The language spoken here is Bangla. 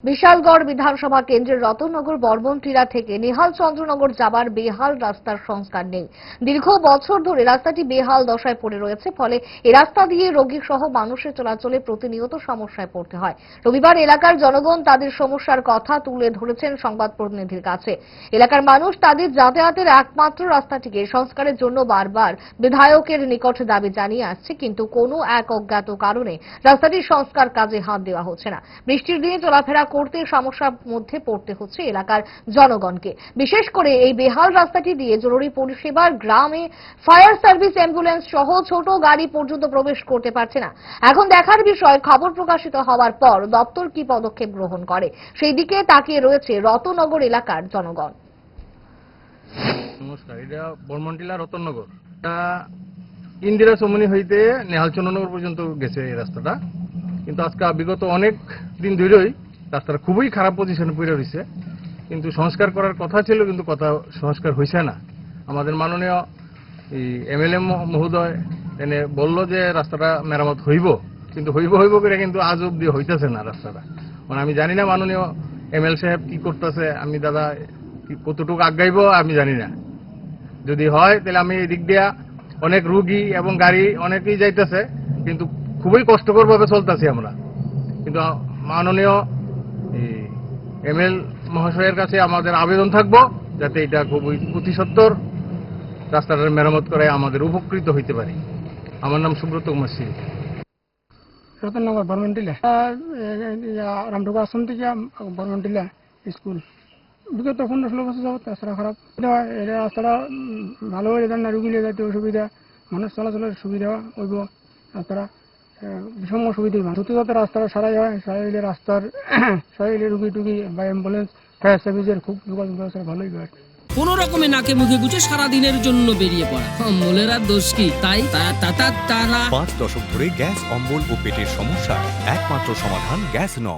বিশালগড় বিধানসভা কেন্দ্রের রতননগর বর্মনটিলা থেকে নেহাল চন্দ্রনগর যাবার বেহাল রাস্তার সংস্কার নেই। দীর্ঘ বছর ধরে রাস্তাটি বেহাল দশায় পড়ে রয়েছে, ফলে এই রাস্তা দিয়ে রোগী সহ মানুষের চলাচলে প্রতিনিয়ত সমস্যায় পড়তে হয়। রবিবার এলাকার জনগণ তাদের সমস্যার কথা তুলে ধরেছেন সংবাদ প্রতিনিধির কাছে। এলাকার মানুষ তাদের যাতায়াতের একমাত্র রাস্তাটিকে সংস্কারের জন্য বারবার বিধায়কের নিকট দাবি জানিয়ে আসছে, কিন্তু কোনো এক অজ্ঞাত কারণে রাস্তাটির সংস্কার কাজে হাত দেওয়া হচ্ছে না। বৃষ্টির দিনে চলাফেরা করতে সমস্যার মধ্যে পড়তে হচ্ছে এলাকার জনগণকে। বিশেষ করে এই বেহাল রাস্তাটি দিয়ে জরুরি পরিষেবার গ্রামে ফায়ার সার্ভিস, অ্যাম্বুলেন্স সহ ছোট গাড়ি পর্যন্ত প্রবেশ করতে পারছে না। এখন দেখার বিষয়, খবর প্রকাশিত হওয়ার পর দপ্তর কি পদক্ষেপ গ্রহণ করে, সেই দিকে তাকিয়ে রয়েছে রতননগর এলাকার জনগণ। নমস্কার, এটা বর্মনটিলা রতননগর। ইন্দিরা চমনি হইতে নেহাল চন্দ্রনগর পর্যন্ত গেছে এই রাস্তাটা, কিন্তু আজকে বিগত অনেক দিন ধরেই রাস্তাটা খুবই খারাপ পজিশনে পড়ে রয়েছে। কিন্তু সংস্কার করার কথা ছিল, কিন্তু কথা সংস্কার হয়েছে না। আমাদের মাননীয় এমএলএ মহোদয় এনে বললো যে রাস্তাটা মেরামত হইব, কিন্তু হইব করে কিন্তু আজ অব্দি হইতেছে না রাস্তাটা। মানে আমি জানি না মাননীয় এমএলএ সাহেব কি করতেছে, আমি দাদা কতটুকু আগাইব আমি জানি না। যদি হয় তাহলে আমি এই দিক দিয়া অনেক রুগী এবং গাড়ি অনেকেই যাইতেছে, কিন্তু খুবই কষ্টকর ভাবে চলতেছি আমরা। কিন্তু মাননীয় এমএল মহাশয়ের কাছে আমাদের আবেদন থাকবো যাতে এটা খুবই অতি সত্বর রাস্তাটার মেরামত করে আমাদের উপকৃত হইতে পারি। আমার নাম সুব্রত কুমার সিং, রতননগর বর্মনটিলা, রামঢুকা আশ্রম থেকে বর্মনটিলা স্কুল। বিগত 15-16 বছর যাবত রাস্তাটা খারাপ। এটা রাস্তাটা ভালো হয়ে যায় না, রুগী নিয়ে যাইতে অসুবিধা, মানুষ চলাচলের সুবিধা হইব। রাস্তাটা বিষম সুবিধা দ্রুত যাতে রাস্তাটা সারাই হয়, সারাইলে রাস্তার সারাইলে রুগী টুগী বা অ্যাম্বুলেন্স, ফায়ার সার্ভিসের খুব যোগাযোগ ব্যবস্থা ভালোই হয়। কোন রকমে নাকে মুখে গুজে সারাদিনের জন্য বেরিয়ে পড়া, অম্বলের আর দোষ কি? তাই তারা 5 দশক ধরে গ্যাস, অম্বল ও পেটের সমস্যা একমাত্র সমাধান গ্যাস নয়।